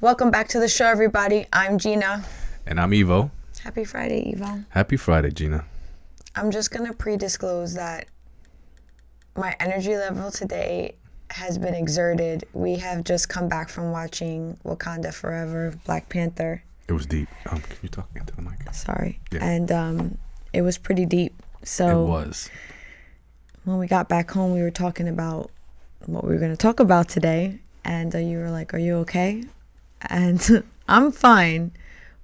Welcome back to the show, everybody. I'm Jeanna. And I'm Ivo. Happy Friday, Ivo. Happy Friday, Jeanna. I'm just going to pre-disclose that my energy level today has been exerted. We have just come back from watching Wakanda Forever, Black Panther. It was deep. Can you talk into the mic? Sorry. Yeah. And it was pretty deep. So it was. When we got back home, we were talking about what we were going to talk about today. And you were like, are you okay? And I'm fine.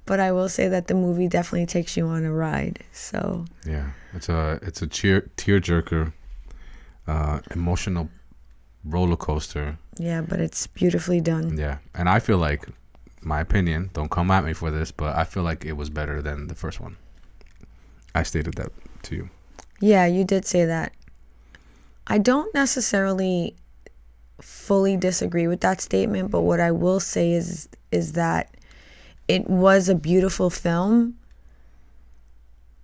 But I will say that the movie definitely takes you on a ride. So yeah, it's a tearjerker, emotional roller coaster. Yeah, but it's beautifully done. Yeah, and I feel like, my opinion, don't come at me for this, but I feel like it was better than the first one. I stated that to you. Yeah, you did say that. I don't necessarily fully disagree with that statement, but what I will say is that it was a beautiful film.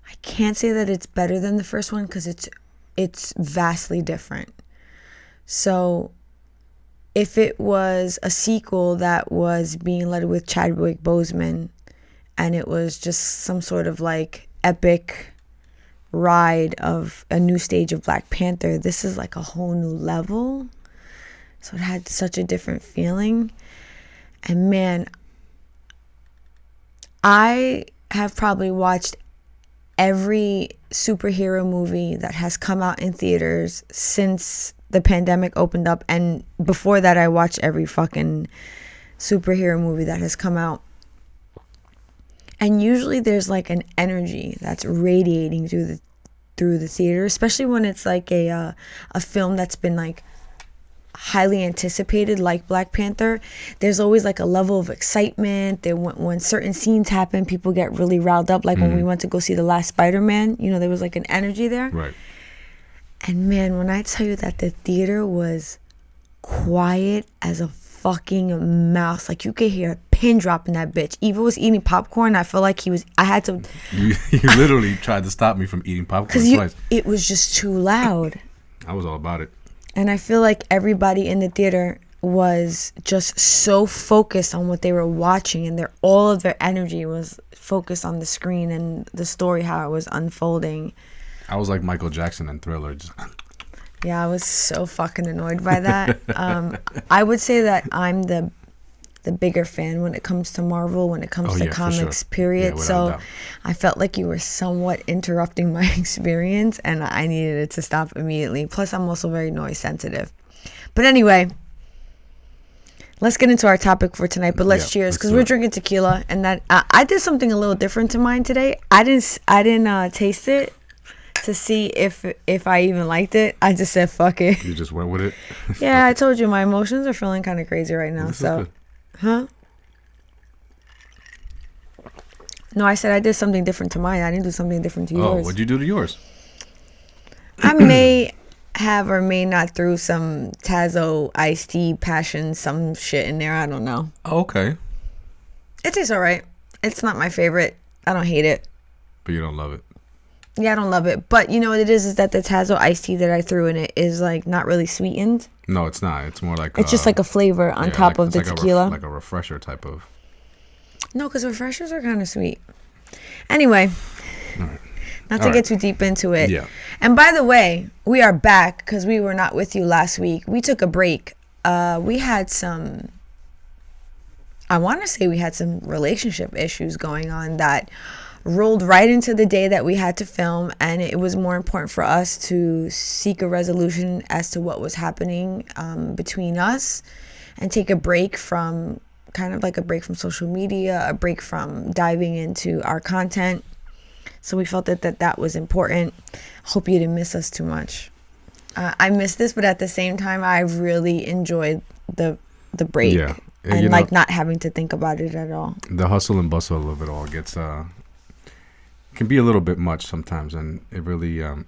I can't say that it's better than the first one because it's vastly different. So if it was a sequel that was being led with Chadwick Boseman and it was just some sort of like epic ride of a new stage of Black Panther, this is like a whole new level. So it had such a different feeling. And man, I have probably watched every superhero movie that has come out in theaters since the pandemic opened up. And before that, I watched every fucking superhero movie that has come out. And usually there's like an energy that's radiating through the theater, especially when it's like a film that's been like highly anticipated, like Black Panther. There's always like a level of excitement. When certain scenes happen, people get really riled up. Like when we went to go see the last Spider-Man, there was like an energy there. Right. And man, when I tell you that the theater was quiet as a fucking mouse, like you could hear a pin drop in that bitch. Eva was eating popcorn. I felt like I had to. You literally tried to stop me from eating popcorn twice. It was just too loud. I was all about it. And I feel like everybody in the theater was just so focused on what they were watching, and all of their energy was focused on the screen and the story, how it was unfolding. I was like Michael Jackson in Thriller. Yeah, I was so fucking annoyed by that. I would say that I'm the bigger fan when it comes to Marvel, when it comes to comics, sure. Period. Yeah, so I felt like you were somewhat interrupting my experience, and I needed it to stop immediately. Plus, I'm also very noise sensitive. But anyway, let's get into our topic for tonight. But let's cheers, because we're drinking tequila, and that I did something a little different to mine today. I didn't taste it to see if I even liked it. I just said fuck it. You just went with it. Yeah, I told you my emotions are feeling kind of crazy right now. So. Huh? No, I said I did something different to mine. I didn't do something different to yours. Oh, what'd you do to yours? I may have or may not threw some Tazo iced tea, passion, some shit in there. I don't know. Oh, okay. It tastes all right. It's not my favorite. I don't hate it. But you don't love it. Yeah, I don't love it. But you know what it is that the Tazo iced tea that I threw in it is like not really sweetened. No, it's not. It's more like it's just like a flavor on top of the tequila. Like a refresher type of. No, because refreshers are kind of sweet. Anyway, not to get too deep into it. Yeah. And by the way, we are back because we were not with you last week. We took a break. We had some. I want to say we had some relationship issues going on that rolled right into the day that we had to film, and it was more important for us to seek a resolution as to what was happening between us and take a break from social media, a break from diving into our content. So we felt that was important. Hope you didn't miss us too much. I missed this, but at the same time, I really enjoyed the break and not having to think about it at all. The hustle and bustle of it all gets can be a little bit much sometimes, and it really you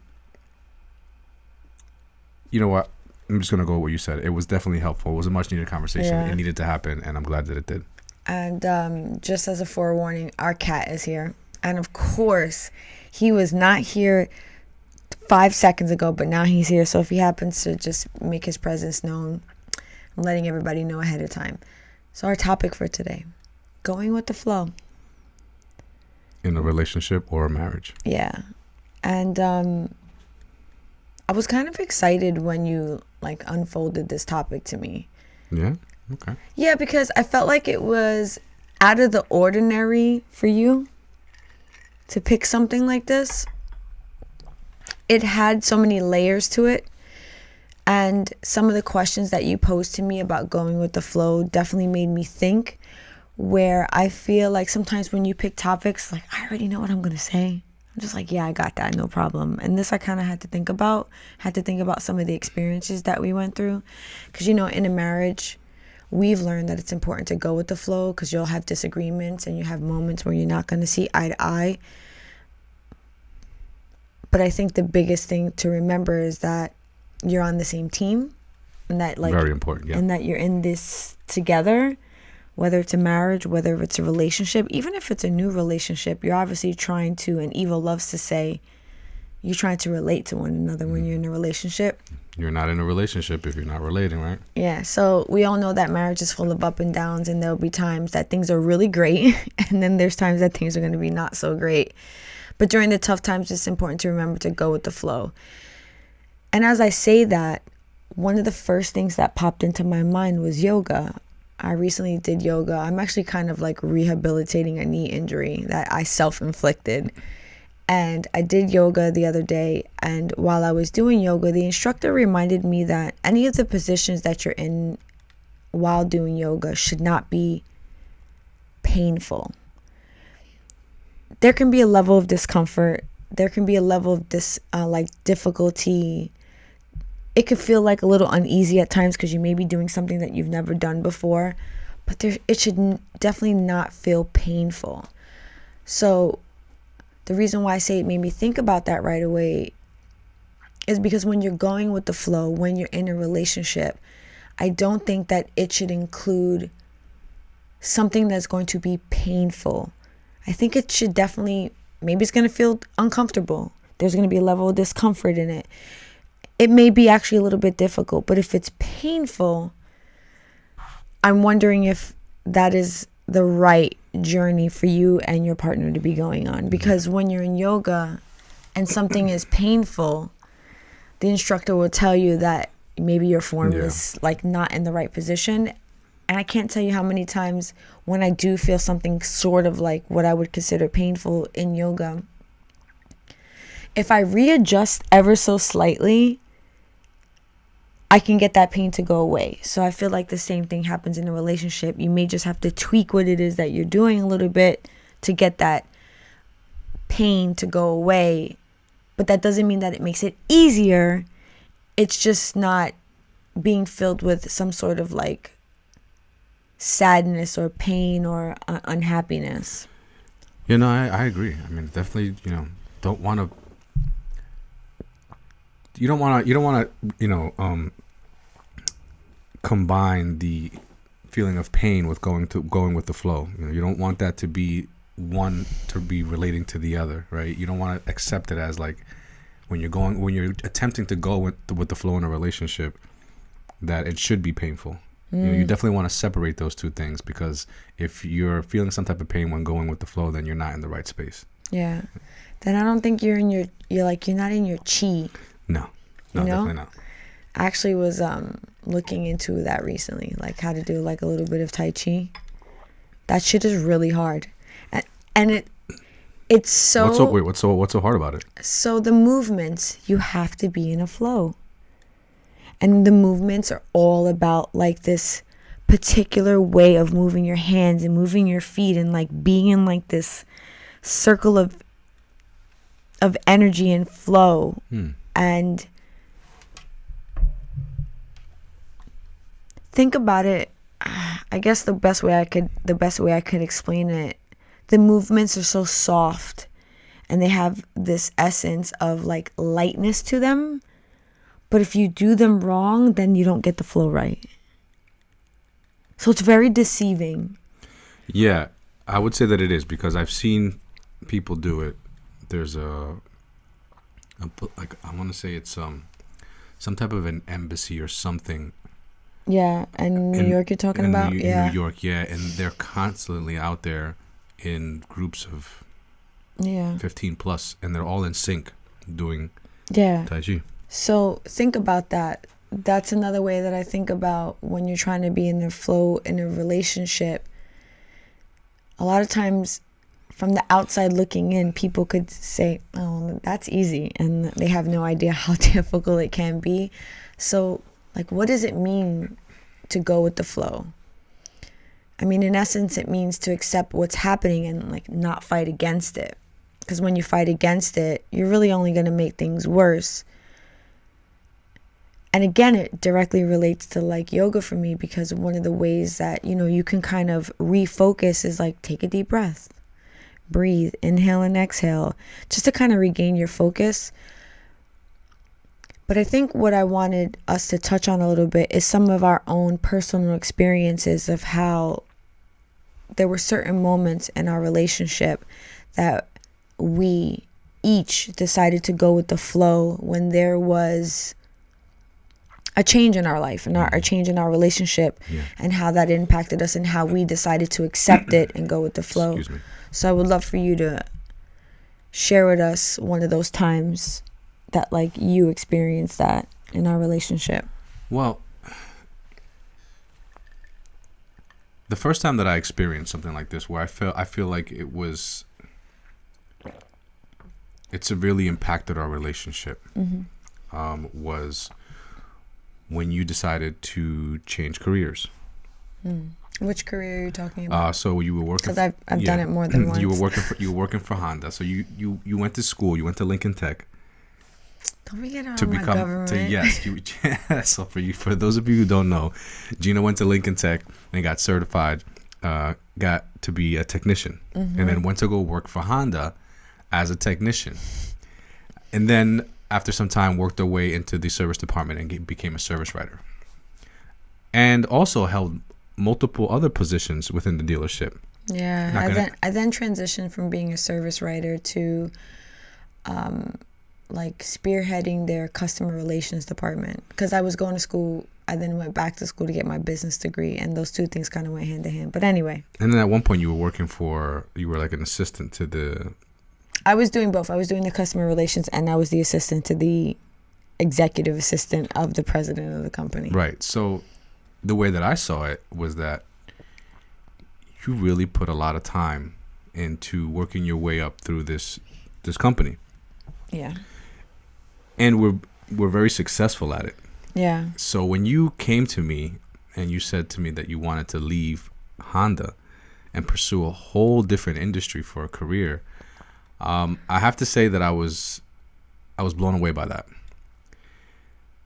know what, I'm just gonna go with what you said. It was definitely helpful. It was a much needed conversation. It needed to happen, and I'm glad that it did. And just as a forewarning, our cat is here, and of course he was not here 5 seconds ago, but now he's here. So if he happens to just make his presence known, I'm letting everybody know ahead of time. So our topic for today, going with the flow. In a relationship or a marriage. Yeah. And I was kind of excited when you like unfolded this topic to me. Yeah? Okay. Yeah, because I felt like it was out of the ordinary for you to pick something like this. It had so many layers to it. And some of the questions that you posed to me about going with the flow definitely made me think, where I feel like sometimes when you pick topics, like, I already know what I'm going to say. I'm just like, yeah, I got that, no problem. And this I kind of had to think about some of the experiences that we went through. Because, in a marriage, we've learned that it's important to go with the flow, because you'll have disagreements and you have moments where you're not going to see eye to eye. But I think the biggest thing to remember is that you're on the same team, and that Very important, yeah. And that you're in this together, whether it's a marriage, whether it's a relationship, even if it's a new relationship, you're obviously trying to, and Ivo loves to say, you're trying to relate to one another when you're in a relationship. You're not in a relationship if you're not relating, right? Yeah, so we all know that marriage is full of up and downs, and there'll be times that things are really great, and then there's times that things are going to be not so great. But during the tough times, it's important to remember to go with the flow. And as I say that, one of the first things that popped into my mind was yoga. I recently did yoga. I'm actually kind of like rehabilitating a knee injury that I self-inflicted. And I did yoga the other day. And while I was doing yoga, the instructor reminded me that any of the positions that you're in while doing yoga should not be painful. There can be a level of discomfort. There can be a level of difficulty. It could feel like a little uneasy at times because you may be doing something that you've never done before, but it should definitely not feel painful. So the reason why I say it made me think about that right away is because when you're going with the flow, when you're in a relationship, I don't think that it should include something that's going to be painful. I think it should definitely, maybe it's going to feel uncomfortable. There's going to be a level of discomfort in it. It may be actually a little bit difficult, but if it's painful, I'm wondering if that is the right journey for you and your partner to be going on. Because when you're in yoga and something is painful, the instructor will tell you that maybe your form is like not in the right position. And I can't tell you how many times when I do feel something sort of like what I would consider painful in yoga, if I readjust ever so slightly, I can get that pain to go away. So I feel like the same thing happens in a relationship. You may just have to tweak what it is that you're doing a little bit to get that pain to go away. But that doesn't mean that it makes it easier. It's just not being filled with some sort of like sadness or pain or unhappiness. I agree. I mean, definitely, you don't want to combine the feeling of pain with going with the flow. You don't want that to be one to be relating to the other, right? You don't want to accept it as like when you're attempting to go with the flow in a relationship, that it should be painful. You definitely want to separate those two things, because if you're feeling some type of pain when going with the flow, then you're not in the right space. Yeah. Then I don't think you're not in your chi. No, definitely not. I actually was looking into that recently, like how to do like a little bit of Tai Chi. That shit is really hard, and it's so. What's so hard about it? So the movements, you have to be in a flow, and the movements are all about like this particular way of moving your hands and moving your feet and like being in like this circle of energy and flow. And think about it. I guess the best way I could explain it, the movements are so soft and they have this essence of like lightness to them, but if you do them wrong, then you don't get the flow right. So it's very deceiving. Yeah, I would say that it is, because I've seen people do it. There's I want to say it's some type of an embassy or something Yeah, and New York you're talking about? Yeah. New York, yeah, and they're constantly out there in groups of Yeah. 15 plus, and they're all in sync doing Yeah. Tai Chi. So think about that. That's another way that I think about when you're trying to be in the flow in a relationship. A lot of times from the outside looking in, people could say, oh, that's easy. And they have no idea how difficult it can be. So, like, what does it mean to go with the flow? I mean, in essence, it means to accept what's happening and, like, not fight against it. Because when you fight against it, you're really only going to make things worse. And again, it directly relates to like yoga for me, because one of the ways that, you know, you can kind of refocus is like take a deep breath, breathe, inhale and exhale, just to kind of regain your focus. But I think what I wanted us to touch on a little bit is some of our own personal experiences of how there were certain moments in our relationship that we each decided to go with the flow when there was a change in our life and a change in our relationship, and how that impacted us and how we decided to accept it and go with the flow. Excuse me. So I would love for you to share with us one of those times that like you experienced that in our relationship. Well, the first time that I experienced something like this, where I feel like it severely impacted our relationship, was when you decided to change careers. Which career are you talking about? So you were working, because I've done it more than once. You were working for Honda. So you went to school. You went to Lincoln Tech. Don't forget about To my become government. So for those of you who don't know, Jeanna went to Lincoln Tech and got certified, got to be a technician, and then went to go work for Honda as a technician, and then after some time worked their way into the service department and became a service writer, and also held multiple other positions within the dealership. Yeah, I then transitioned from being a service writer to like spearheading their customer relations department, because I was going to school. I then went back to school to get my business degree, and those two things kind of went hand in hand. But anyway. And then at one point you were like an assistant to the... I was doing both. I was doing the customer relations, and I was the assistant to the executive assistant of the president of the company. Right. So the way that I saw it was that you really put a lot of time into working your way up through this company. Yeah. And we're very successful at it. Yeah. So when you came to me and you said to me that you wanted to leave Honda and pursue a whole different industry for a career, I have to say that I was blown away by that.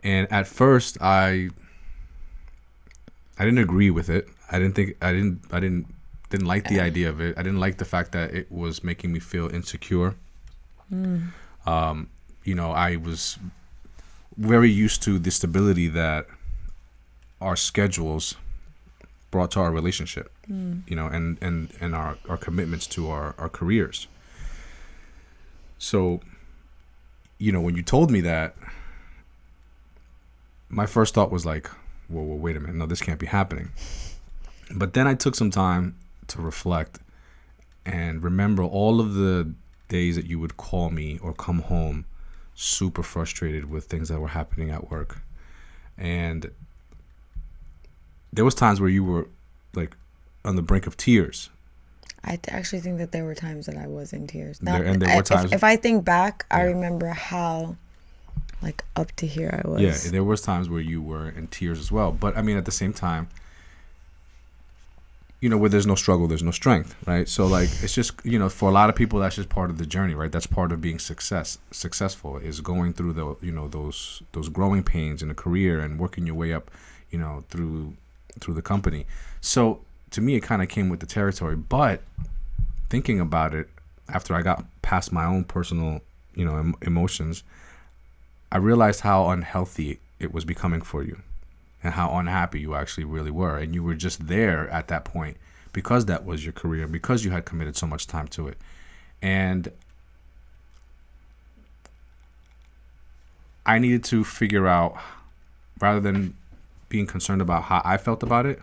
And at first I didn't agree with it. I didn't like the idea of it. I didn't like the fact that it was making me feel insecure. You know, I was very used to the stability that our schedules brought to our relationship, you know, and our commitments to our careers. So, you know, when you told me that, my first thought was like, whoa, wait a minute. No, this can't be happening. But then I took some time to reflect and remember all of the days that you would call me or come home super frustrated with things that were happening at work. And there was times where you were like on the brink of tears. I actually think that there were times that I was in tears. There were times. If I think back, I remember how like up to here I was. Yeah, there was times where you were in tears as well. But I mean, at the same time, you know, where there's no struggle, there's no strength, right? So like, it's just, you know, for a lot of people, that's just part of the journey, right? That's part of being successful is going through the, you know, those growing pains in a career and working your way up, you know, through the company. So to me, it kind of came with the territory. But thinking about it, after I got past my own personal, you know, emotions, I realized how unhealthy it was becoming for you and how unhappy you actually really were. And you were just there at that point because that was your career, because you had committed so much time to it. And I needed to figure out, rather than being concerned about how I felt about it,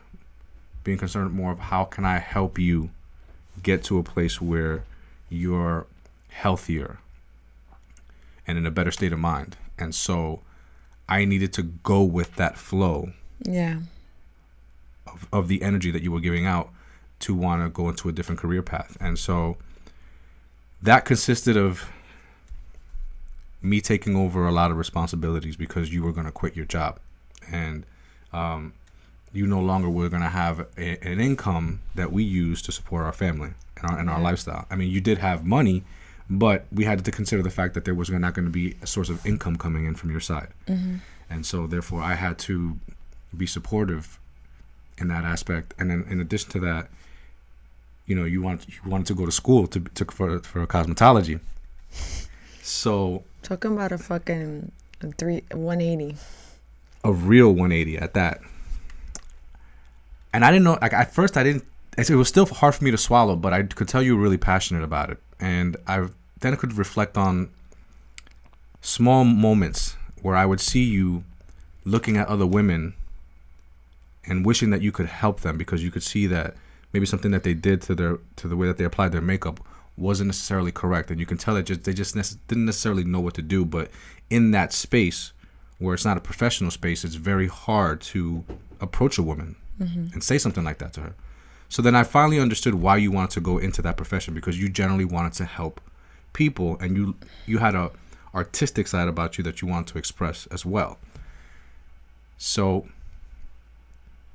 being concerned more of how can I help you get to a place where you're healthier and in a better state of mind. And so I needed to go with that flow of the energy that you were giving out to want to go into a different career path. And so that consisted of me taking over a lot of responsibilities because you were going to quit your job. And you no longer were going to have an income that we use to support our family and our lifestyle. I mean, you did have money, but we had to consider the fact that there was not going to be a source of income coming in from your side. Mm-hmm. And so therefore I had to be supportive in that aspect. And then in addition to that, you know, you wanted to go to school for cosmetology. So talking about a fucking 180. A real 180 at that. And I didn't know, like at first it was still hard for me to swallow, but I could tell you were really passionate about it. And then I could reflect on small moments where I would see you looking at other women and wishing that you could help them because you could see that maybe something that they did to the way that they applied their makeup wasn't necessarily correct. And you can tell that they didn't necessarily know what to do. But in that space where it's not a professional space, it's very hard to approach a woman and say something like that to her. So then I finally understood why you wanted to go into that profession, because you generally wanted to help people, and you had a artistic side about you that you wanted to express as well. So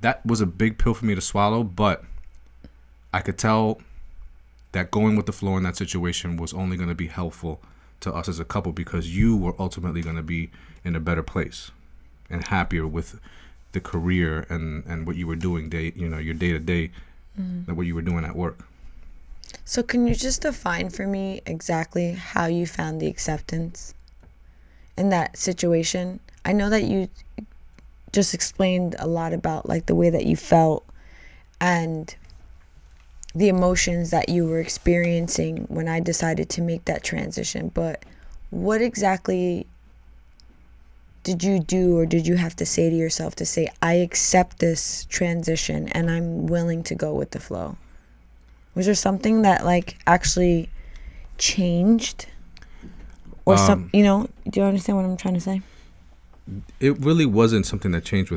that was a big pill for me to swallow, but I could tell that going with the flow in that situation was only going to be helpful to us as a couple, because you were ultimately going to be in a better place and happier with the career and what you were doing your day to day, what you were doing at work. So can you just define for me exactly how you found the acceptance in that situation? I know that you just explained a lot about like the way that you felt and the emotions that you were experiencing when I decided to make that transition, but what exactly did you do, or did you have to say to yourself to say, I accept this transition and I'm willing to go with the flow? Was there something that like actually changed, or do you understand what I'm trying to say? It really wasn't something that changed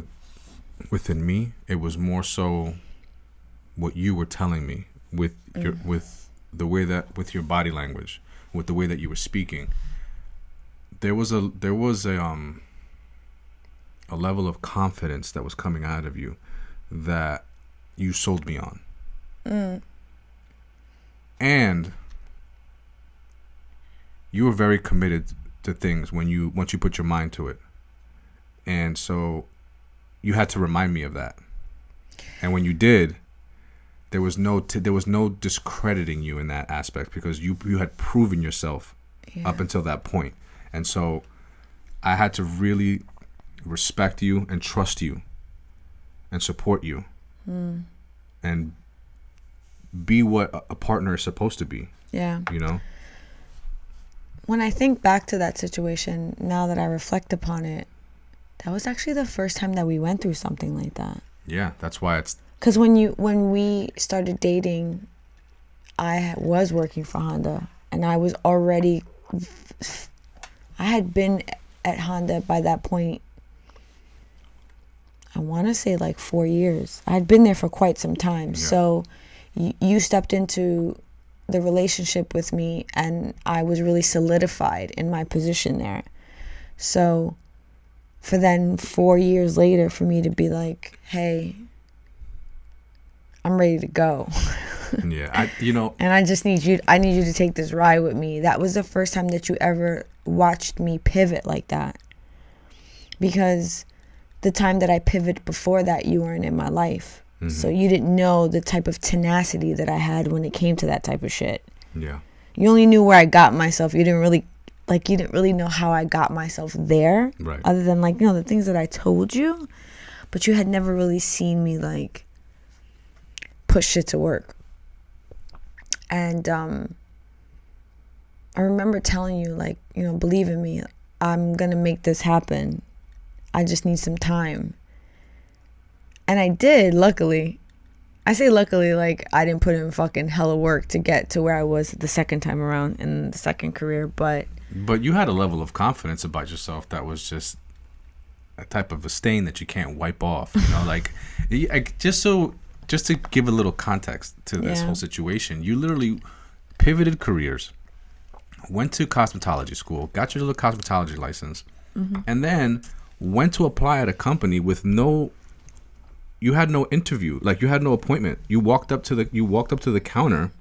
within me. It was more so what you were telling me with the way that, with your body language, with the way that you were speaking. There was a level of confidence that was coming out of you that you sold me on. And you were very committed to things once you put your mind to it. And so you had to remind me of that. And when you did, there was no discrediting you in that aspect, because you had proven yourself up until that point. And so I had to really respect you and trust you and support you and be what a partner is supposed to be. Yeah. You know? When I think back to that situation, now that I reflect upon it, that was actually the first time that we went through something like that. Yeah, that's why it's... Because when we started dating, I was working for Honda, and I had been at Honda by that point, I want to say like 4 years. I had been there for quite some time. Yeah. So you stepped into the relationship with me, and I was really solidified in my position there. So for then 4 years later for me to be like, hey, I'm ready to go. Yeah, and I need you to take this ride with me. That was the first time that you ever watched me pivot like that. Because the time that I pivoted before that, you weren't in my life. Mm-hmm. So you didn't know the type of tenacity that I had when it came to that type of shit. Yeah. You only knew where I got myself. You didn't really know how I got myself there. Right. Other than the things that I told you. But you had never really seen me push shit to work. And I remember telling you believe in me. I'm going to make this happen. I just need some time. And I did, luckily. I say luckily, like, I didn't put in fucking hella work to get to where I was the second time around in the second career, but you had a level of confidence about yourself that was just a type of a stain that you can't wipe off. You know, like, just to give a little context to this whole situation, you literally pivoted careers, went to cosmetology school, got your little cosmetology license, and then went to apply at a company with you had no interview, like you had no appointment. You walked up to the counter,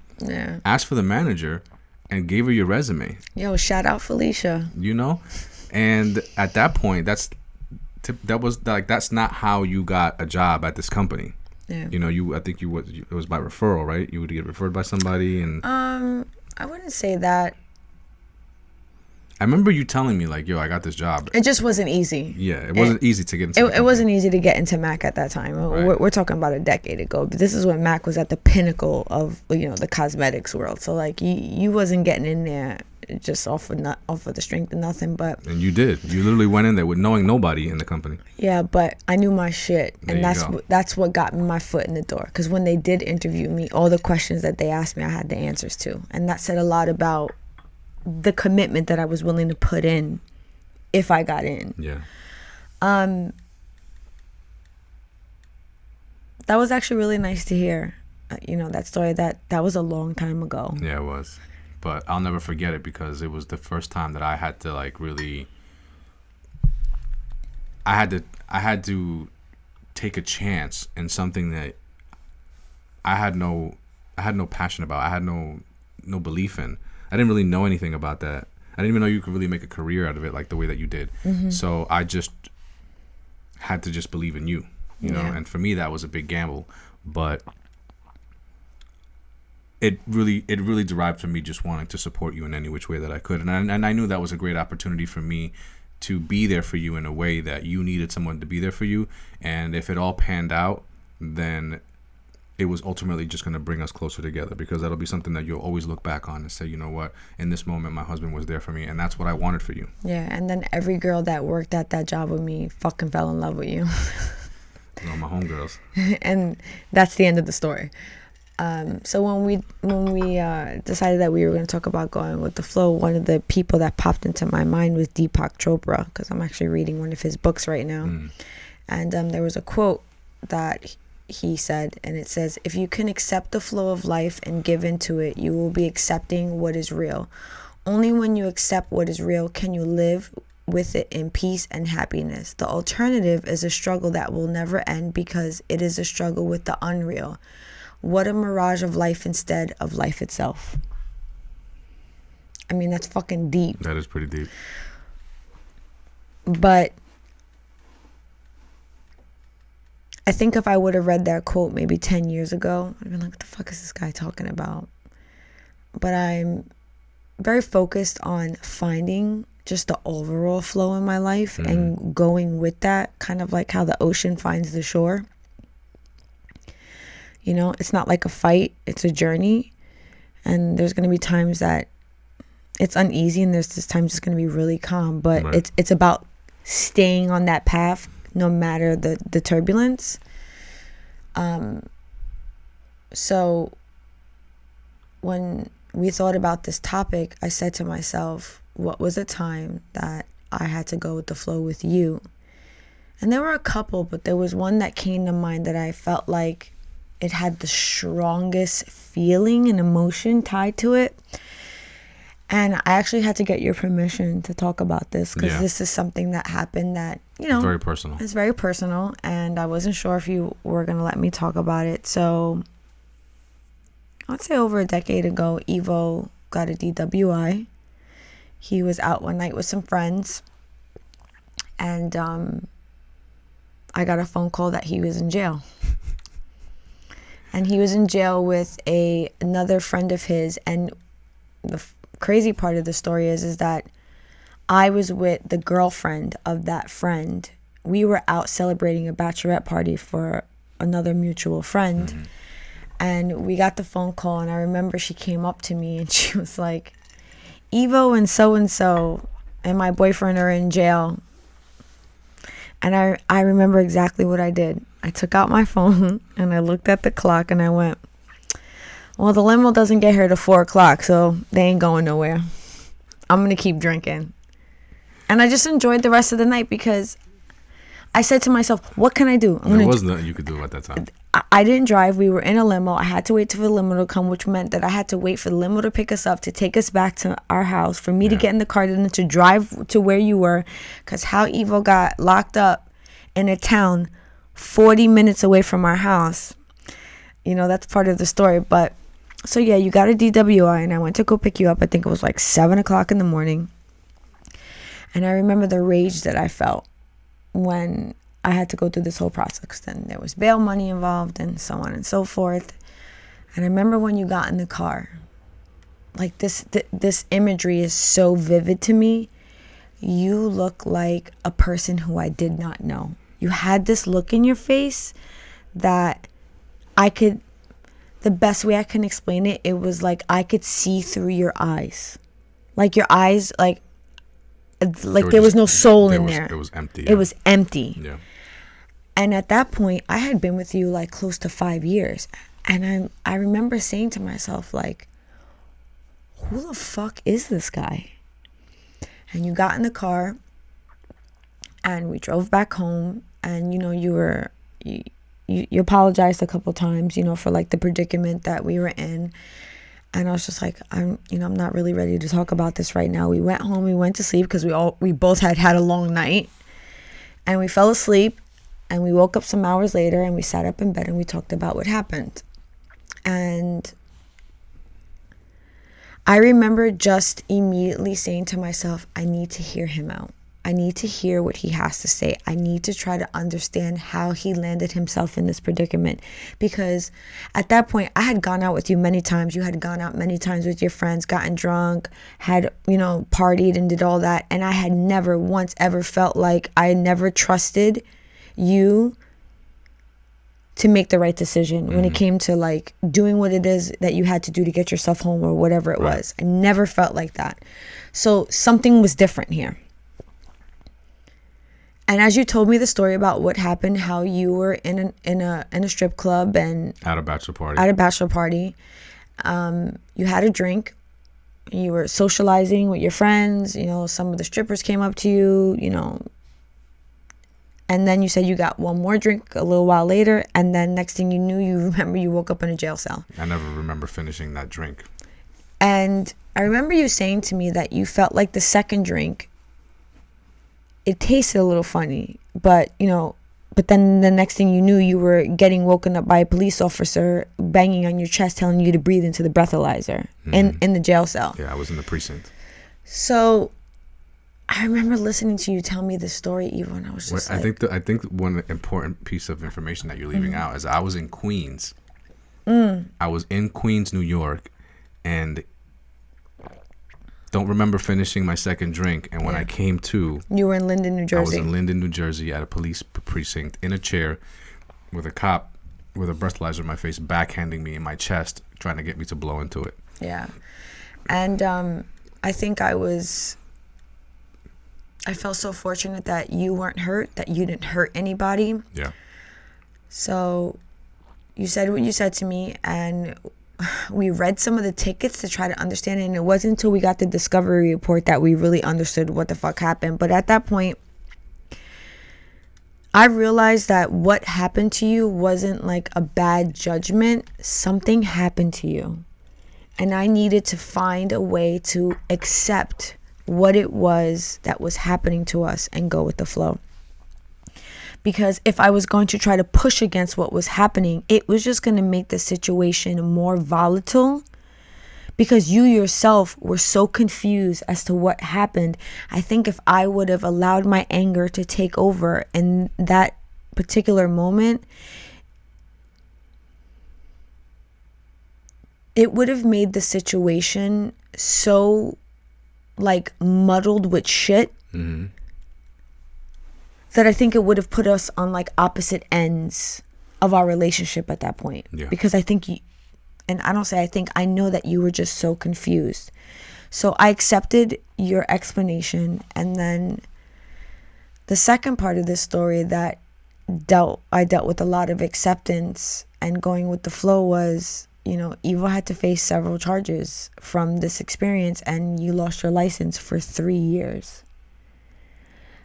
asked for the manager, and gave her your resume. Yo, shout out Felicia. You know, and at that point, that's not how you got a job at this company. Yeah. You know, it was by referral, right? You would get referred by somebody, and I wouldn't say that. I remember you telling me, like, yo, I got this job. It just wasn't easy. Yeah, it wasn't easy to get into. It wasn't easy to get into Mac at that time. Right. We're talking about a decade ago. But this is when Mac was at the pinnacle of, you know, the cosmetics world. So, like, you wasn't getting in there just off of the strength of nothing. But and you did. You literally went in there with knowing nobody in the company. Yeah, but I knew my shit, and There that's what got my foot in the door. Because when they did interview me, all the questions that they asked me, I had the answers to, and that said a lot about the commitment that I was willing to put in if I got in. Yeah. That was actually really nice to hear. You know, that story that was a long time ago. Yeah, it was. But I'll never forget it because it was the first time that I had to, like, really I had to take a chance in something that I had no passion about. I had no belief in. I didn't really know anything about that. I didn't even know you could really make a career out of it like the way that you did. So I just had to just believe in you, you know. And for me, that was a big gamble, but it really derived from me just wanting to support you in any which way that I could. And I knew that was a great opportunity for me to be there for you in a way that you needed someone to be there for you. And if it all panned out, then it was ultimately just going to bring us closer together, because that'll be something that you'll always look back on and say, you know what, in this moment, my husband was there for me, and that's what I wanted for you. Yeah, and then every girl that worked at that job with me fucking fell in love with you. You know, my homegirls. And that's the end of the story. So when we decided that we were going to talk about going with the flow, one of the people that popped into my mind was Deepak Chopra, because I'm actually reading one of his books right now. And there was a quote that he said, and it says, "If you can accept the flow of life and give into it, you will be accepting what is real. Only when you accept what is real can you live with it in peace and happiness. The alternative is a struggle that will never end because it is a struggle with the unreal. What a mirage of life instead of life itself." I mean, that's fucking deep. That is pretty deep. But I think if I would have read that quote maybe 10 years ago, I'd been like, what the fuck is this guy talking about? But I'm very focused on finding just the overall flow in my life and going with that, kind of like how the ocean finds the shore. You know, it's not like a fight, it's a journey. And there's going to be times that it's uneasy, and there's just times it's going to be really calm. But Right. it's about staying on that path no matter the turbulence. So when we thought about this topic, I said to myself, what was a time that I had to go with the flow with you? And there were a couple, but there was one that came to mind that I felt like it had the strongest feeling and emotion tied to it. And I actually had to get your permission to talk about this, because this is something that happened that, you know, Very personal. it's very personal, and I wasn't sure if you were going to let me talk about it. So I'd say over a decade ago, Ivo got a DWI. He was out one night with some friends, and I got a phone call that he was in jail. And he was in jail with another friend of his. And the crazy part of the story is that I was with the girlfriend of that friend. We were out celebrating a bachelorette party for another mutual friend. And we got the phone call, and I remember she came up to me and she was like, "Ivo and so and my boyfriend are in jail." And I remember exactly what I did. I took out my phone and I looked at the clock and I went, well, the limo doesn't get here to 4 o'clock, so they ain't going nowhere. I'm going to keep drinking. And I just enjoyed the rest of the night because I said to myself, what can I do? There was nothing you could do at that time. I didn't drive. We were in a limo. I had to wait for the limo to come, which meant that I had to wait for the limo to pick us up, to take us back to our house, for me to get in the car, and then to drive to where you were. Because how Ivo got locked up in a town 40 minutes away from our house, that's part of the story. But so yeah, you got a DWI, and I went to go pick you up. I think it was like 7 o'clock in the morning. And I remember the rage that I felt when I had to go through this whole process. Then there was bail money involved and so on and so forth. And I remember when you got in the car, like this imagery is so vivid to me. You look like a person who I did not know. You had this look in your face that the best way I can explain it, it was like I could see through your eyes. Like your eyes, like there was no soul in there. It was empty. It was empty. Yeah. And at that point, I had been with you like close to 5 years. And I remember saying to myself, like, who the fuck is this guy? And you got in the car and we drove back home. And, you apologized a couple times, for like the predicament that we were in. And I was just like, I'm not really ready to talk about this right now. We went home, we went to sleep because we both had a long night, and we fell asleep, and we woke up some hours later, and we sat up in bed and we talked about what happened. And I remember just immediately saying to myself, I need to hear him out. I need to hear what he has to say. I need to try to understand how he landed himself in this predicament. Because at that point, I had gone out with you many times. You had gone out many times with your friends, gotten drunk, had, partied and did all that. And I had never once ever felt like I never trusted you to make the right decision when it came to like doing what it is that you had to do to get yourself home or whatever it was. I never felt like that. So something was different here. And as you told me the story about what happened, how you were in a strip club and at a bachelor party, you had a drink, you were socializing with your friends, some of the strippers came up to you, and then you said you got one more drink a little while later, and then next thing you knew, you remember you woke up in a jail cell. I never remember finishing that drink. And I remember you saying to me that you felt like the second drink, it tasted a little funny, but then the next thing you knew, you were getting woken up by a police officer banging on your chest, telling you to breathe into the breathalyzer in the jail cell. Yeah, I was in the precinct. So I remember listening to you tell me this story, Ivo, and I was just I think one important piece of information that you're leaving out is I was in Queens. I was in Queens, New York, and don't remember finishing my second drink. And when I came to, you were in Linden, New Jersey. I was in Linden, New Jersey at a police precinct in a chair with a cop with a breathalyzer in my face, backhanding me in my chest, trying to get me to blow into it. Yeah. And I think I felt so fortunate that you weren't hurt, that you didn't hurt anybody. Yeah. So you said what you said to me, and we read some of the tickets to try to understand it, and it wasn't until we got the discovery report that we really understood what the fuck happened. But at that point, I realized that what happened to you wasn't like a bad judgment. Something happened to you, and I needed to find a way to accept what it was that was happening to us and go with the flow. Because if I was going to try to push against what was happening, it was just going to make the situation more volatile, because you yourself were so confused as to what happened. I think if I would have allowed my anger to take over in that particular moment, it would have made the situation so like muddled with shit that I think it would have put us on like opposite ends of our relationship at that point. Yeah. Because I think and I don't say I think, I know that you were just so confused. So I accepted your explanation. And then the second part of this story that I dealt with a lot of acceptance, and going with the flow was, you know, Ivo had to face several charges from this experience, and you lost your license for 3 years.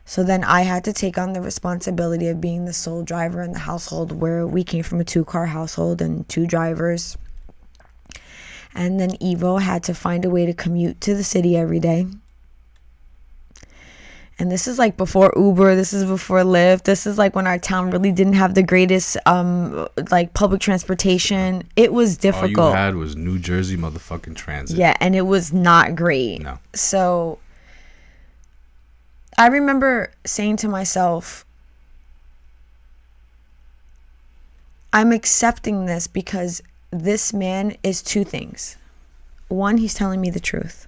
So then I had to take on the responsibility of being the sole driver in the household, where we came from a 2-car household and 2 drivers. And then Ivo had to find a way to commute to the city every day. And this is like before Uber, this is before Lyft, this is like when our town really didn't have the greatest like public transportation. It was difficult. All you had was New Jersey motherfucking transit. Yeah, and it was not great. No. So I remember saying to myself, I'm accepting this because this man is 2 things. 1, he's telling me the truth.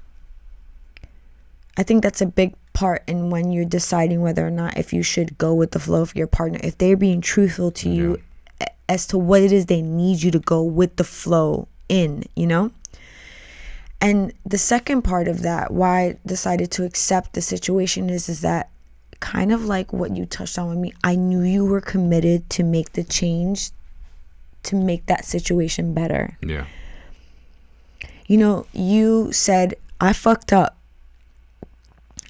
I think that's a big part in when you're deciding whether or not if you should go with the flow for your partner. If they're being truthful to you as to what it is they need you to go with the flow in, you know? And the second part of that, why I decided to accept the situation is that kind of like what you touched on with me. I knew you were committed to make the change to make that situation better. Yeah. You know, you said, I fucked up.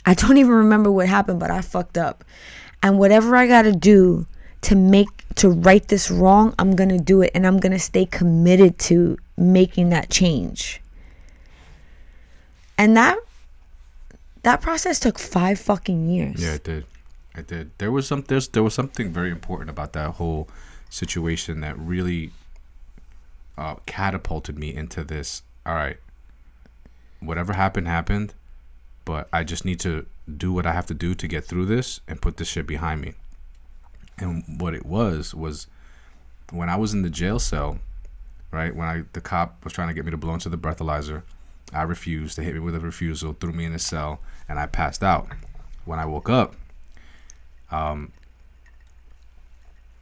I don't even remember what happened, but I fucked up. And whatever I got to do to right this wrong, I'm going to do it. And I'm going to stay committed to making that change. And that process took 5 fucking years. Yeah, it did. There was something very important about that whole situation that really catapulted me into this. All right, whatever happened, but I just need to do what I have to do to get through this and put this shit behind me. And what it was when I was in the jail cell, right? When the cop was trying to get me to blow into the breathalyzer, I refused. They hit me with a refusal, threw me in a cell, and I passed out. When I woke up,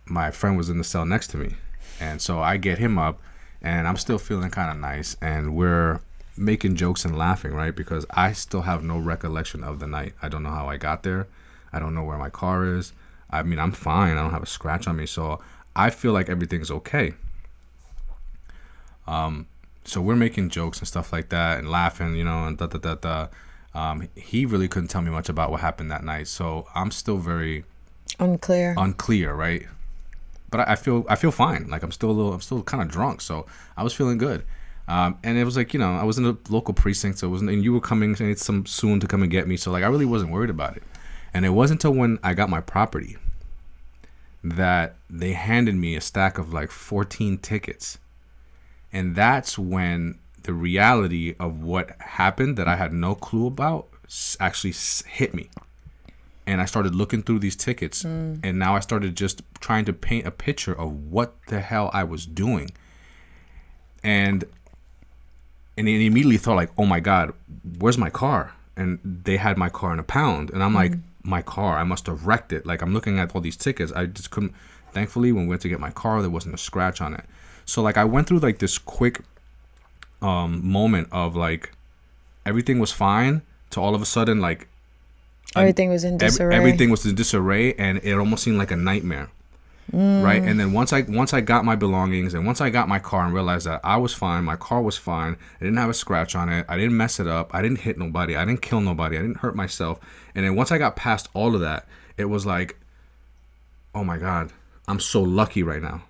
my friend was in the cell next to me, and so I get him up, and I'm still feeling kind of nice, and we're making jokes and laughing, right? Because I still have no recollection of the night. I don't know how I got there. I don't know where my car is. I mean, I'm fine. I don't have a scratch on me, so I feel like everything's okay. So we're making jokes and stuff like that and laughing, you know, and he really couldn't tell me much about what happened that night, so I'm still very unclear, right? But I feel fine. Like I'm still kind of drunk, so I was feeling good. And it was like, you know, I was in a local precinct, so it wasn't, and you were coming soon to come and get me, so like I really wasn't worried about it. And it wasn't until when I got my property that they handed me a stack of like 14 tickets. And that's when the reality of what happened that I had no clue about actually hit me. And I started looking through these tickets, and now I started just trying to paint a picture of what the hell I was doing. And it immediately thought like, oh my God, where's my car? And they had my car in a pound. And I'm like, my car, I must have wrecked it. Like I'm looking at all these tickets. I just couldn't, thankfully when we went to get my car, there wasn't a scratch on it. So like I went through like this quick moment of like everything was fine to all of a sudden like everything was in disarray. Everything was in disarray, and it almost seemed like a nightmare. Right? And then once I got my belongings and once I got my car and realized that I was fine, my car was fine, I didn't have a scratch on it, I didn't mess it up, I didn't hit nobody, I didn't kill nobody, I didn't hurt myself. And then once I got past all of that, it was like, oh my God, I'm so lucky right now.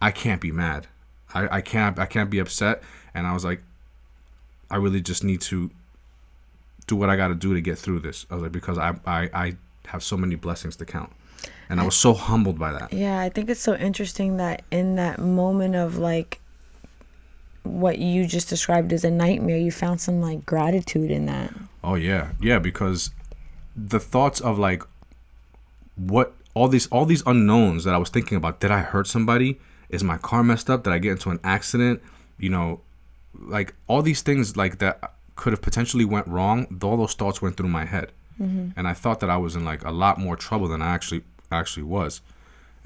I can't be mad. I can't be upset. And I was like, I really just need to do what I got to do to get through this. I was like, because I have so many blessings to count. And I was so humbled by that. Yeah, I think it's so interesting that in that moment of like what you just described as a nightmare, you found some like gratitude in that. Oh yeah. Yeah, because the thoughts of like what all these unknowns that I was thinking about, did I hurt somebody? Is my car messed up? Did I get into an accident? You know, like all these things like that could have potentially went wrong. All those thoughts went through my head. And I thought that I was in like a lot more trouble than I actually was.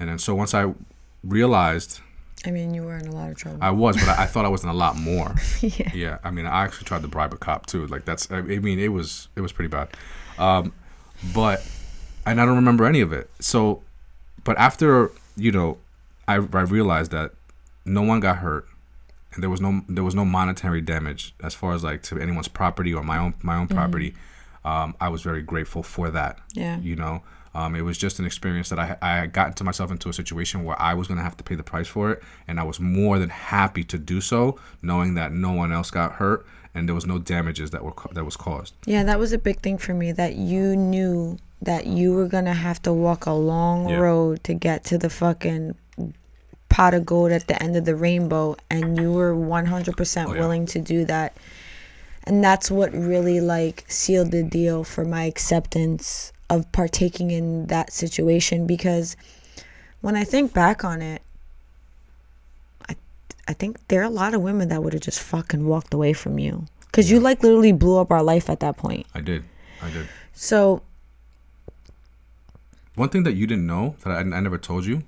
And then so once I realized, I mean, you were in a lot of trouble. I was, but I thought I was in a lot more. Yeah. Yeah. I mean, I actually tried to bribe a cop too. Like I mean, it was pretty bad. But and I don't remember any of it. So but after, I realized that no one got hurt, and there was no monetary damage as far as like to anyone's property or my own property. I was very grateful for that. Yeah. It was just an experience that I got into myself into a situation where I was going to have to pay the price for it, and I was more than happy to do so, knowing that no one else got hurt and there was no damages that was caused. Yeah, that was a big thing for me, that you knew that you were going to have to walk a long road to get to the fucking pot of gold at the end of the rainbow, and you were 100% willing to do that. And that's what really like sealed the deal for my acceptance of partaking in that situation, because when I think back on it, I think there are a lot of women that would have just fucking walked away from you, because you like literally blew up our life at that point. I did. So one thing that you didn't know that I never told you,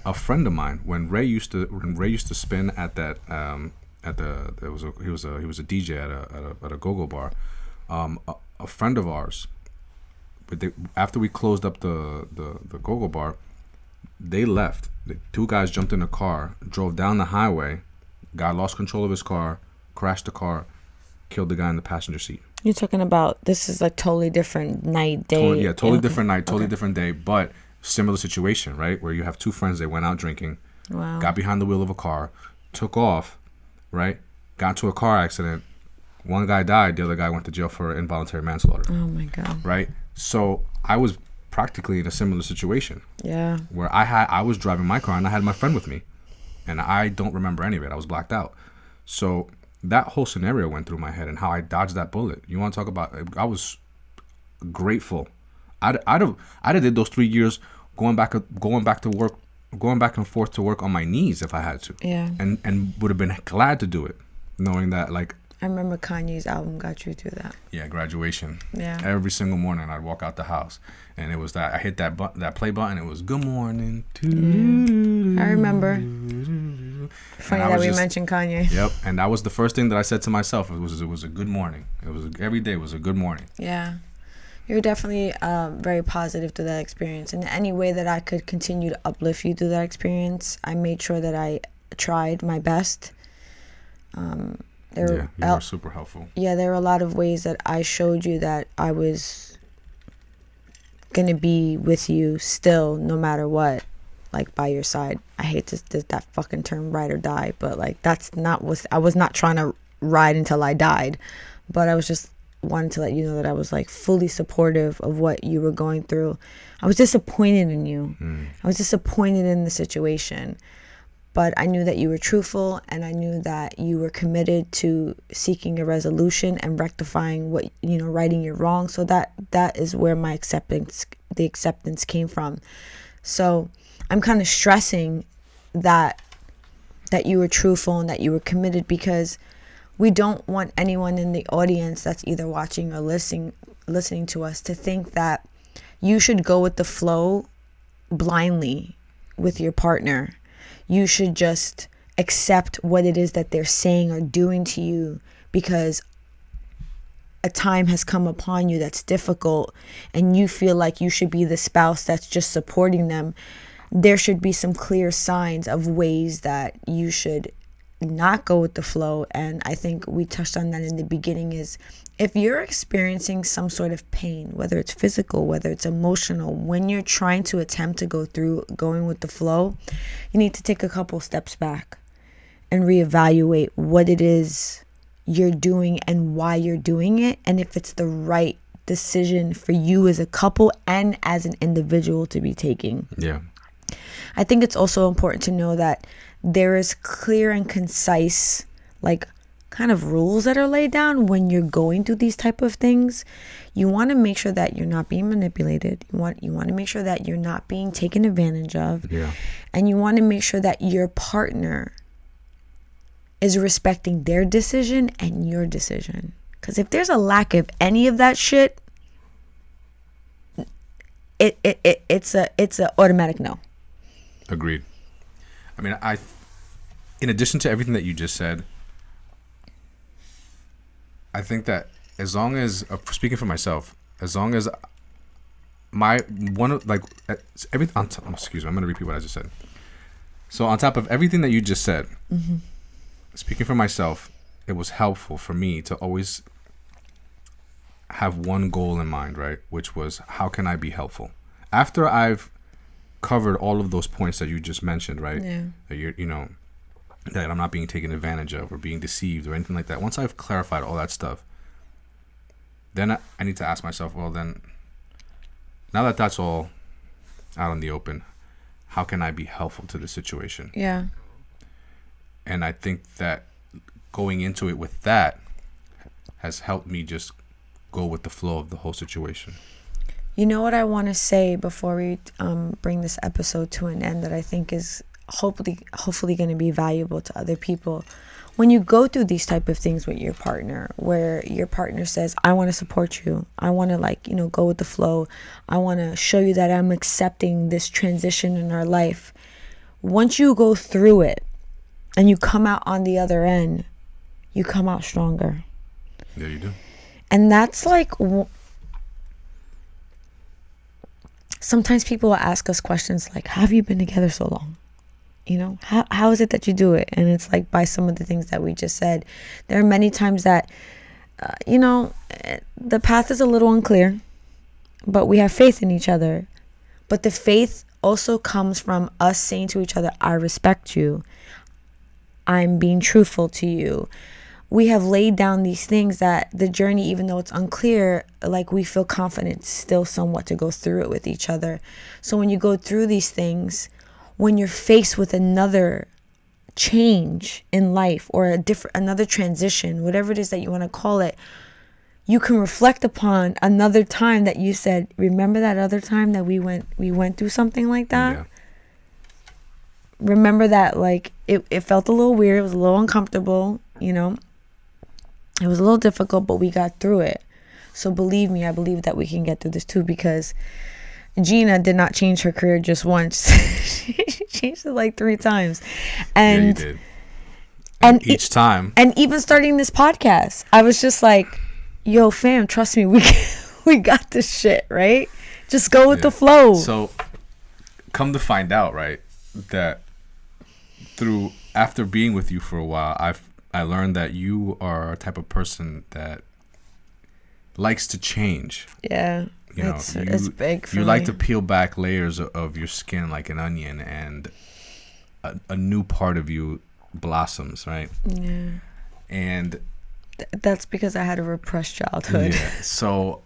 a friend of mine, when Ray used to spin at that he was a DJ at a go-go bar, a friend of ours, after we closed up the go-go bar, they left. The two guys jumped in a car, drove down the highway, guy lost control of his car, crashed the car, killed the guy in the passenger seat. you're talking about, this is a totally different night, day. Totally different night, totally different day, but similar situation, right? Where you have two friends, they went out drinking, got behind the wheel of a car, took off, right? Got into a car accident. One guy died, the other guy went to jail for involuntary manslaughter. Oh my God. Right? So I was practically in a similar situation. Yeah. Where I was driving my car and I had my friend with me, and I don't remember any of it. I was blacked out. So that whole scenario went through my head and how I dodged that bullet. You want to talk about? I was grateful. I'd have did those 3 years going back to work, going back and forth to work on my knees if I had to. Yeah. And would have been glad to do it, knowing that like. I remember Kanye's album got you through that. Yeah, graduation. Yeah. Every single morning I'd walk out the house, and it was that I hit that play button. It was good morning. Yeah. I remember. Funny that we mentioned Kanye. Yep, and that was the first thing that I said to myself. It was a good morning. Every day was a good morning. Yeah. You're definitely very positive through that experience. And any way that I could continue to uplift you through that experience, I made sure that I tried my best. You were super helpful. Yeah, there were a lot of ways that I showed you that I was going to be with you still, no matter what, like by your side. I hate that fucking term, ride or die, but like that's not what I was not trying to ride until I died, but I was just wanted to let you know that I was like fully supportive of what you were going through. I was disappointed in you. I was disappointed in the situation. But I knew that you were truthful, and I knew that you were committed to seeking a resolution and rectifying what, righting your wrong. So that is where the acceptance came from. So I'm kind of stressing that you were truthful and that you were committed, because we don't want anyone in the audience that's either watching or listening to us to think that you should go with the flow blindly with your partner. You should just accept what it is that they're saying or doing to you because a time has come upon you that's difficult and you feel like you should be the spouse that's just supporting them. There should be some clear signs of ways that you should not go with the flow. And I think we touched on that in the beginning, is if you're experiencing some sort of pain, whether it's physical, whether it's emotional, when you're trying to attempt to go through going with the flow, you need to take a couple steps back and reevaluate what it is you're doing and why you're doing it, and if it's the right decision for you as a couple and as an individual to be taking. Yeah. I think it's also important to know that there is clear and concise, like, kind of rules that are laid down when you're going through these type of things. You want to make sure that you're not being manipulated. You want to make sure that you're not being taken advantage of. Yeah. And you want to make sure that your partner is respecting their decision and your decision. Because if there's a lack of any of that shit, it's a automatic no. Agreed. I mean, in addition to everything that you just said, I think that as long as, speaking for myself, as long as excuse me, I'm going to repeat what I just said. So on top of everything that you just said, speaking for myself, it was helpful for me to always have one goal in mind, right? Which was, how can I be helpful? After I've covered all of those points that you just mentioned, right? Yeah. That that I'm not being taken advantage of or being deceived or anything like that. Once I've clarified all that stuff, then I need to ask myself, well, then, now that that's all out in the open, how can I be helpful to the situation? Yeah. And I think that going into it with that has helped me just go with the flow of the whole situation. You know what I want to say before we bring this episode to an end that I think is hopefully going to be valuable to other people. When you go through these type of things with your partner, where your partner says, I want to support you, I want to go with the flow, I want to show you that I'm accepting this transition in our life. Once you go through it and you come out on the other end, you come out stronger. Yeah, you do. And that's like, sometimes people will ask us questions like, how have you been together so long? How is it that you do it? And it's like, by some of the things that we just said. There are many times that, the path is a little unclear, but we have faith in each other. But the faith also comes from us saying to each other, I respect you. I'm being truthful to you. We have laid down these things that the journey, even though it's unclear, like, we feel confident still somewhat to go through it with each other. So when you go through these things, when you're faced with another change in life or another transition, whatever it is that you want to call it, you can reflect upon another time that you said, remember that other time that we went through something like that? Yeah. Remember that, like, it felt a little weird, it was a little uncomfortable, it was a little difficult, but we got through it. So believe me, I believe that we can get through this too, because Jeanna did not change her career just once. She changed it like 3 times. And, yeah, you did. And each time. And even starting this podcast, I was just like, yo, fam, trust me, we got this shit, right? Just go with the flow. So come to find out, right, that after being with you for a while, I learned that you are a type of person that likes to change. Yeah. It's big for me. You like to peel back layers of your skin like an onion, and a new part of you blossoms, right? Yeah. And that's because I had a repressed childhood. Yeah. So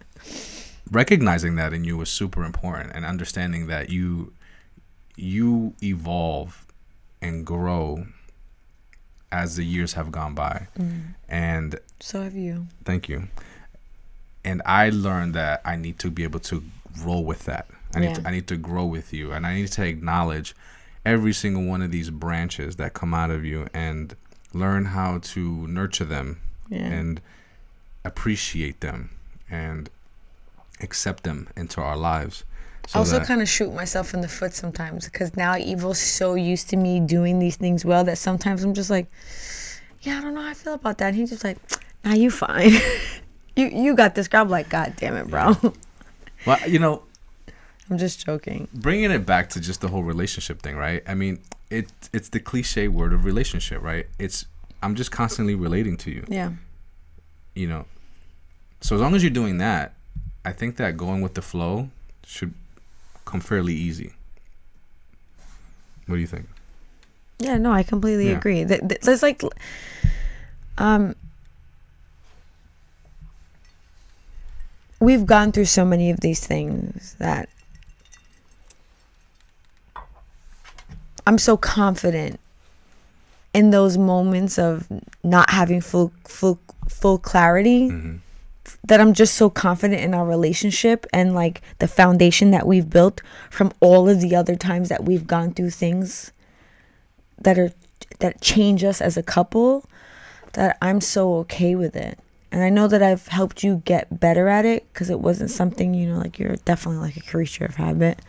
recognizing that in you was super important, and understanding that you evolve and grow as the years have gone by. And so have you. Thank you. And I learned that I need to be able to roll with that. I need to grow with you, and I need to acknowledge every single one of these branches that come out of you and learn how to nurture them and appreciate them and accept them into our lives. I also kind of shoot myself in the foot sometimes, because now Ivo's so used to me doing these things well that sometimes I'm just like, yeah, I don't know how I feel about that. And he's just like, nah, you fine. You got this girl. I'm like, God damn it, bro. Well, I'm just joking. Bringing it back to just the whole relationship thing, right? I mean, it's the cliche word of relationship, right? I'm just constantly relating to you. Yeah. So as long as you're doing that, I think that going with the flow should come fairly easy. What do you think? Yeah, no, I completely agree. There's like, we've gone through so many of these things that I'm so confident in those moments of not having full clarity, that I'm just so confident in our relationship and like the foundation that we've built from all of the other times that we've gone through things that change us as a couple, that I'm so okay with it. And I know that I've helped you get better at it, because it wasn't something, like, you're definitely like a creature of habit.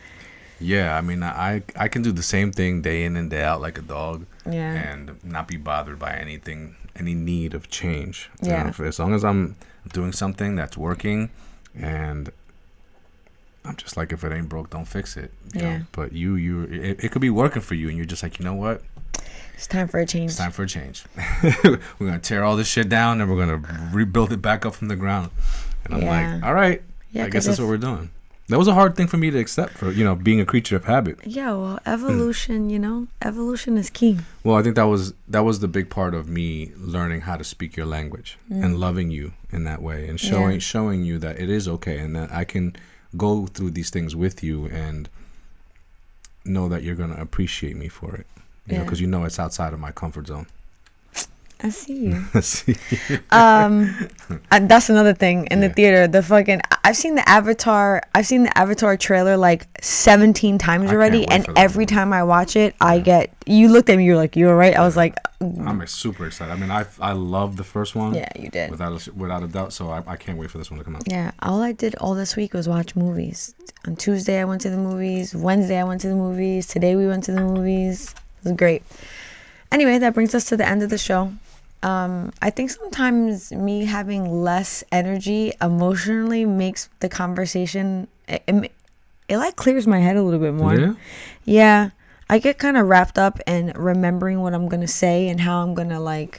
Yeah, I mean, I can do the same thing day in and day out like a dog, and not be bothered by anything, any need of change. Yeah. As long as I'm doing something that's working and I'm just like, if it ain't broke, don't fix it. You Yeah. know? But it could be working for you, and you're just like, you know what? It's time for a change. It's time for a change. We're gonna tear all this shit down, and we're gonna rebuild it back up from the ground. And I'm like, all right, I guess that's what we're doing. That was a hard thing for me to accept, for being a creature of habit. Yeah, well, evolution, evolution is key. Well, I think that was the big part of me learning how to speak your language and loving you in that way, and showing you that it is okay, and that I can go through these things with you and know that you're gonna appreciate me for it. Because it's outside of my comfort zone. I see you. I see you. That's another thing in the theater. I've seen the Avatar trailer like 17 times already, and every time I watch it, you looked at me, you're like, you all right? I was like, I'm super excited. I mean, I love the first one. Yeah, you did. Without a doubt. So I can't wait for this one to come out. Yeah, all I did all this week was watch movies. On Tuesday I went to the movies. Wednesday I went to the movies. Today we went to the movies. It was great. Anyway, that brings us to the end of the show. I think sometimes me having less energy emotionally makes the conversation, it like clears my head a little bit more. Yeah, I get kind of wrapped up in remembering what I'm gonna say and how I'm gonna lay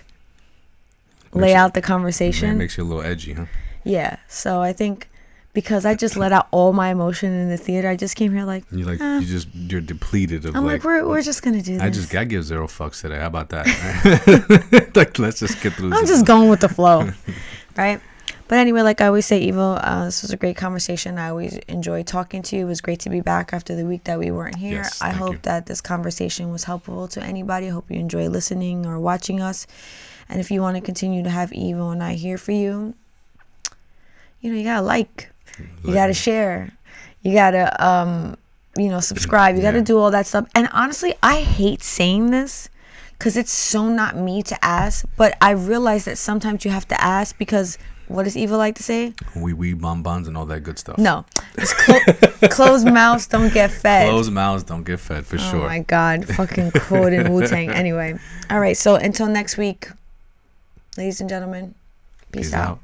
out the conversation. It makes you a little edgy, huh? Yeah, so I think because I just let out all my emotion in the theater, I just came here like, you're depleted of. I'm like we're just gonna do this. I give 0 fucks today. How about that? Like, let's just get through this. I'm just going with the flow, right? But anyway, like I always say, Ivo, this was a great conversation. I always enjoyed talking to you. It was great to be back after the week that we weren't here. Yes, I hope you. that this conversation was helpful to anybody. I hope you enjoy listening or watching us. And if you want to continue to have Ivo and I here for you, you gotta you gotta share, you gotta subscribe, you gotta do all that stuff. And honestly, I hate saying this because it's so not me to ask, but I realize that sometimes you have to ask because what does Eva like to say? We bonbons and all that good stuff. No, it's closed mouths don't get fed. Closed mouths don't get fed, for sure. Oh my God, fucking quote in Wu-Tang. Anyway, all right, so until next week, ladies and gentlemen, peace out.